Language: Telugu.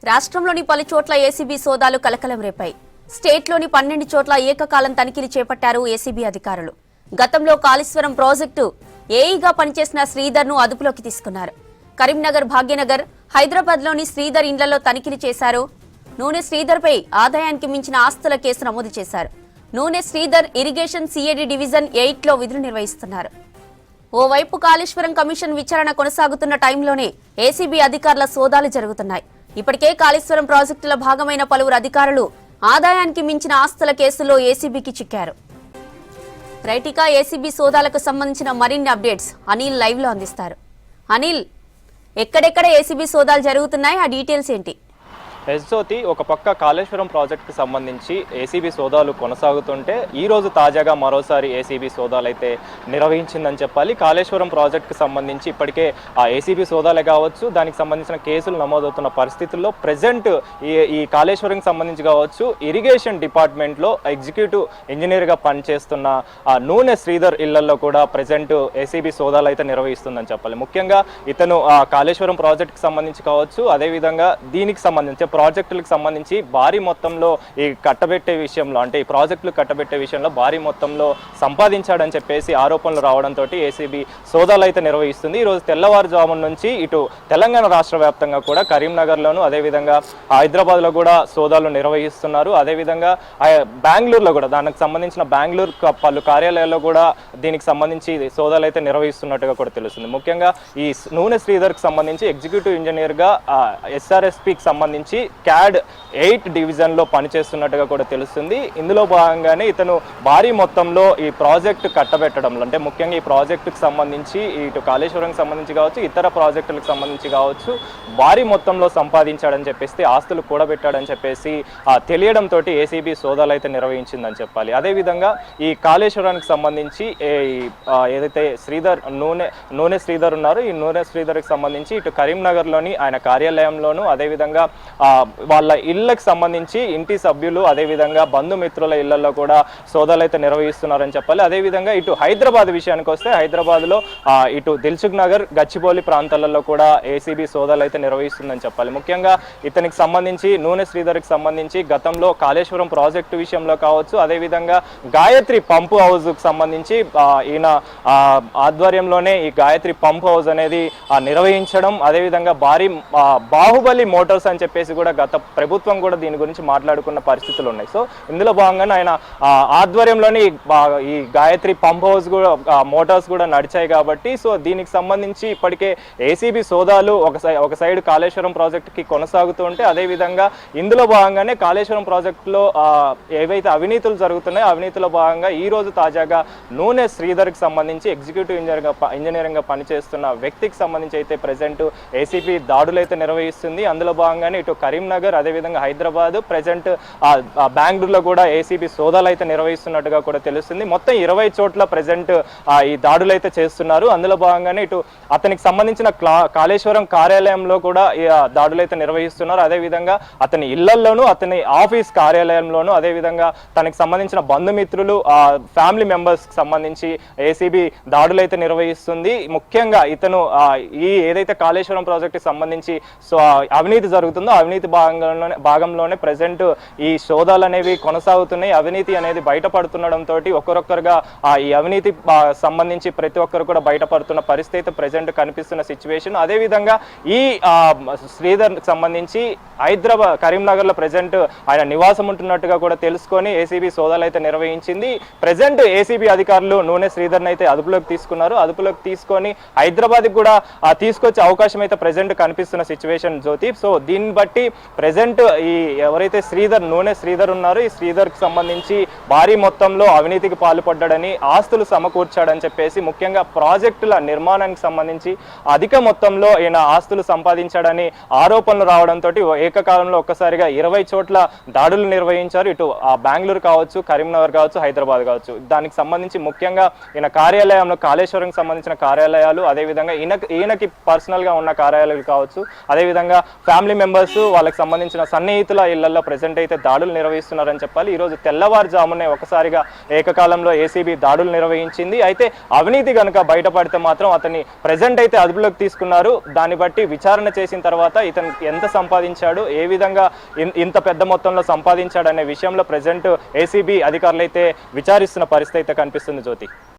రాష్ట్రంలోని పలు చోట్ల ఏసీబీ సోదాలు కలకలం రేపాయి. స్టేట్లోని 12 చోట్ల ఏకకాలం తనిఖీలు చేపట్టారు ఏసీబీ అధికారులు. గతంలో కాళేశ్వరం ప్రాజెక్టు ఏఈగా పనిచేసిన శ్రీధర్ను అదుపులోకి తీసుకున్నారు. కరీంనగర్, భాగ్యనగర్, హైదరాబాద్లోని శ్రీధర్ ఇండ్లలో తనిఖీలు చేశారు. నూనె శ్రీధర్పై ఆదాయానికి మించిన ఆస్తుల కేసు నమోదు చేశారు. నూనె శ్రీధర్ ఇరిగేషన్ సిఐడి డివిజన్ 8లో విధులు నిర్వహిస్తున్నారు. ఓవైపు కాళేశ్వరం కమిషన్ విచారణ కొనసాగుతున్న టైంలోనే ఏసీబీ అధికారుల సోదాలు జరుగుతున్నాయి. ఇప్పటికే కాళేశ్వరం ప్రాజెక్టుల భాగమైన పలువురు అధికారులు ఆదాయానికి మించిన ఆస్తుల కేసుల్లో ఏసీబీకి చిక్కారు. రైటికా ఏసీబీ సోదాలకు సంబంధించిన మరిన్ని అప్డేట్స్ అనిల్ లైవ్ లో అందిస్తారు. అనిల్, ఎక్కడెక్కడ ఏసీబీ సోదాలు జరుగుతున్నాయి, ఆ డీటెయిల్స్ ఏంటి? జ్యోతి, ఒక పక్క కాళేశ్వరం ప్రాజెక్టుకు సంబంధించి ఏసీబీ సోదాలు కొనసాగుతుంటే ఈ రోజు తాజాగా మరోసారి ఏసీబీ సోదాలు అయితే నిర్వహించిందని చెప్పాలి. కాళేశ్వరం ప్రాజెక్టుకు సంబంధించి ఇప్పటికే ఆ ఏసీబీ సోదాలే కావచ్చు, దానికి సంబంధించిన కేసులు నమోదవుతున్న పరిస్థితుల్లో ప్రజెంట్ ఈ కాళేశ్వరంకి సంబంధించి కావచ్చు, ఇరిగేషన్ డిపార్ట్మెంట్లో ఎగ్జిక్యూటివ్ ఇంజనీర్గా పనిచేస్తున్న నూనె శ్రీధర్ ఇళ్లలో కూడా ప్రజెంట్ ఏసీబీ సోదాలు అయితే నిర్వహిస్తుందని చెప్పాలి. ముఖ్యంగా ఇతను కాళేశ్వరం ప్రాజెక్టుకి సంబంధించి కావచ్చు, అదేవిధంగా దీనికి సంబంధించి ప్రాజెక్టులకు సంబంధించి భారీ మొత్తంలో ఈ కట్టబెట్టే విషయంలో, అంటే ఈ ప్రాజెక్టులు కట్టబెట్టే విషయంలో భారీ మొత్తంలో సంపాదించాడని చెప్పేసి ఆరోపణలు రావడంతో ఏసీబీ సోదాలు అయితే నిర్వహిస్తుంది. ఈరోజు తెల్లవారుజామున నుంచి ఇటు తెలంగాణ రాష్ట్ర వ్యాప్తంగా కూడా కరీంనగర్లోను, అదేవిధంగా హైదరాబాద్లో కూడా సోదాలు నిర్వహిస్తున్నారు. అదేవిధంగా బెంగళూరులో కూడా దానికి సంబంధించిన బెంగళూరు పలు కార్యాలయాల్లో కూడా దీనికి సంబంధించి సోదాలు అయితే నిర్వహిస్తున్నట్టుగా కూడా తెలుస్తుంది. ముఖ్యంగా ఈ నూనె శ్రీధర్కి సంబంధించి ఎగ్జిక్యూటివ్ ఇంజనీర్గా ఎస్ఆర్ఎస్పికి సంబంధించి CAD 8 డివిజన్లో పనిచేస్తున్నట్టుగా కూడా తెలుస్తుంది. ఇందులో భాగంగానే ఇతను భారీ మొత్తంలో ఈ ప్రాజెక్టు కట్టబెట్టడంలో, అంటే ముఖ్యంగా ఈ ప్రాజెక్టుకు సంబంధించి ఇటు కాళేశ్వరంకి సంబంధించి కావచ్చు, ఇతర ప్రాజెక్టులకు సంబంధించి కావచ్చు భారీ మొత్తంలో సంపాదించాడని చెప్పేసి, ఆస్తులు కూడబెట్టాడని చెప్పేసి తెలియడంతో ఏసీబీ సోదాలు అయితే నిర్వహించిందని చెప్పాలి. అదేవిధంగా ఈ కాళేశ్వరానికి సంబంధించి ఏదైతే శ్రీధర్ నూనె శ్రీధర్ ఉన్నారో, ఈ నూనె శ్రీధర్కి సంబంధించి ఇటు కరీంనగర్లోని ఆయన కార్యాలయంలోను, అదేవిధంగా వాళ్ళ ఇళ్లకు సంబంధించి ఇంటి సభ్యులు, అదేవిధంగా బంధుమిత్రుల ఇళ్లలో కూడా సోదాలు అయితే నిర్వహిస్తున్నారని చెప్పాలి. అదేవిధంగా ఇటు హైదరాబాద్ విషయానికి వస్తే, హైదరాబాద్లో ఇటు దిల్సుఖ్ నగర్, గచ్చిబౌలి ప్రాంతాలలో కూడా ఏసీబీ సోదాలు అయితే నిర్వహిస్తుందని చెప్పాలి. ముఖ్యంగా ఇతనికి సంబంధించి నూనె శ్రీధర్కి సంబంధించి గతంలో కాళేశ్వరం ప్రాజెక్టు విషయంలో కావచ్చు, అదేవిధంగా గాయత్రి పంపు హౌస్కి సంబంధించి ఈయన ఆధ్వర్యంలోనే ఈ గాయత్రి పంప్ హౌస్ అనేది నిర్వహించడం, అదేవిధంగా భారీ బాహుబలి మోటార్స్ అని చెప్పేసి కూడా గత ప్రభుత్వం కూడా దీని గురించి మాట్లాడుకున్న పరిస్థితులు ఉన్నాయి. సో ఇందులో భాగంగానే ఆయన ఆధ్వర్యంలోని ఈ గాయత్రి పంప్ హౌస్ కూడా మోటార్స్ కూడా నడిచాయి కాబట్టి, సో దీనికి సంబంధించి ఇప్పటికే ఏసీబీ సోదాలు ఒక సైడ్ కాళేశ్వరం ప్రాజెక్టుకి కొనసాగుతూ ఉంటే, అదేవిధంగా ఇందులో భాగంగానే కాళేశ్వరం ప్రాజెక్టులో ఏవైతే అవినీతులు జరుగుతున్నాయో అవినీతిలో భాగంగా ఈ రోజు తాజాగా నూనె శ్రీధర్కి సంబంధించి ఎగ్జిక్యూటివ్ ఇంజనీరింగ్గా పనిచేస్తున్న వ్యక్తికి సంబంధించి అయితే ప్రజెంట్ ఏసీబీ దాడులు అయితే నిర్వహిస్తుంది. అందులో భాగంగానే ఇటు కరీంనగర్, అదేవిధంగా హైదరాబాద్, ప్రజెంట్ బెంగళూరులో కూడా ఏసీబీ సోదాలు అయితే నిర్వహిస్తున్నట్టుగా కూడా తెలుస్తుంది. మొత్తం 20 చోట్ల ప్రజెంట్ ఈ దాడులు అయితే చేస్తున్నారు. అందులో భాగంగానే ఇటు అతనికి సంబంధించిన కాళేశ్వరం కార్యాలయంలో కూడా దాడులు అయితే నిర్వహిస్తున్నారు. అదేవిధంగా అతని ఇళ్లల్లోనూ, అతని ఆఫీస్ కార్యాలయంలోనూ, అదేవిధంగా తనకి సంబంధించిన బంధుమిత్రులు, ఫ్యామిలీ మెంబర్స్కి సంబంధించి ఏసీబీ దాడులు అయితే నిర్వహిస్తుంది. ముఖ్యంగా ఇతను ఏదైతే కాళేశ్వరం ప్రాజెక్టుకి సంబంధించి అవినీతి జరుగుతుందో అవినీతి భాగంలోనే ప్రజెంట్ ఈ సోదాలు అనేవి కొనసాగుతున్నాయి. అవినీతి అనేది బయటపడుతుండడంతో ఒక్కొక్కరుగా ఈ అవినీతి సంబంధించి ప్రతి ఒక్కరు కూడా బయటపడుతున్న పరిస్థితి ప్రజెంట్ కనిపిస్తున్న సిచ్యువేషన్. అదేవిధంగా ఈ శ్రీధర్ సంబంధించి హైదరాబాద్, కరీంనగర్లో ప్రజెంట్ ఆయన నివాసం ఉంటున్నట్టుగా కూడా తెలుసుకొని ఏసీబీ సోదాలు అయితే నిర్వహించింది. ప్రజెంట్ ఏసీబీ అధికారులు నూనె శ్రీధర్ని అయితే అదుపులోకి తీసుకున్నారు. అదుపులోకి తీసుకొని హైదరాబాద్కి కూడా తీసుకొచ్చే అవకాశం అయితే ప్రజెంట్ కనిపిస్తున్న సిచ్యువేషన్ జ్యోతి. సో దీన్ని బట్టి ప్రజెంట్ ఈ ఎవరైతే నూనె శ్రీధర్ ఉన్నారో, ఈ శ్రీధర్కి సంబంధించి భారీ మొత్తంలో అవినీతికి పాల్పడ్డాడని, ఆస్తులు సమకూర్చాడని చెప్పేసి, ముఖ్యంగా ప్రాజెక్టుల నిర్మాణానికి సంబంధించి అధిక మొత్తంలో ఈయన ఆస్తులు సంపాదించాడని ఆరోపణలు రావడంతో ఏకకాలంలో ఒక్కసారిగా 20 చోట్ల దాడులు నిర్వహించారు. ఇటు బెంగళూరు కావచ్చు, కరీంనగర్ కావచ్చు, హైదరాబాద్ కావచ్చు. దానికి సంబంధించి ముఖ్యంగా ఈయన కార్యాలయంలో కాళేశ్వరంకి సంబంధించిన కార్యాలయాలు, అదేవిధంగా ఈయనకి పర్సనల్గా ఉన్న కార్యాలయాలు కావచ్చు, అదేవిధంగా ఫ్యామిలీ మెంబర్స్ వాళ్ళకి సంబంధించిన సన్నిహితుల ఇళ్లలో ప్రజెంట్ అయితే దాడులు నిర్వహిస్తున్నారని చెప్పాలి. ఈరోజు తెల్లవారుజామునే ఒకసారిగా ఏకకాలంలో ఏసీబీ దాడులు నిర్వహించింది. అయితే అవినీతి కనుక బయటపడితే మాత్రం అతన్ని ప్రజెంట్ అయితే అదుపులోకి తీసుకున్నారు. దాన్ని బట్టి విచారణ చేసిన తర్వాత ఇతను ఎంత సంపాదించాడు, ఏ విధంగా ఇంత పెద్ద మొత్తంలో సంపాదించాడు అనే విషయంలో ప్రజెంట్ ఏసీబీ అధికారులు అయితే విచారిస్తున్న పరిస్థితి అయితే కనిపిస్తుంది జ్యోతి.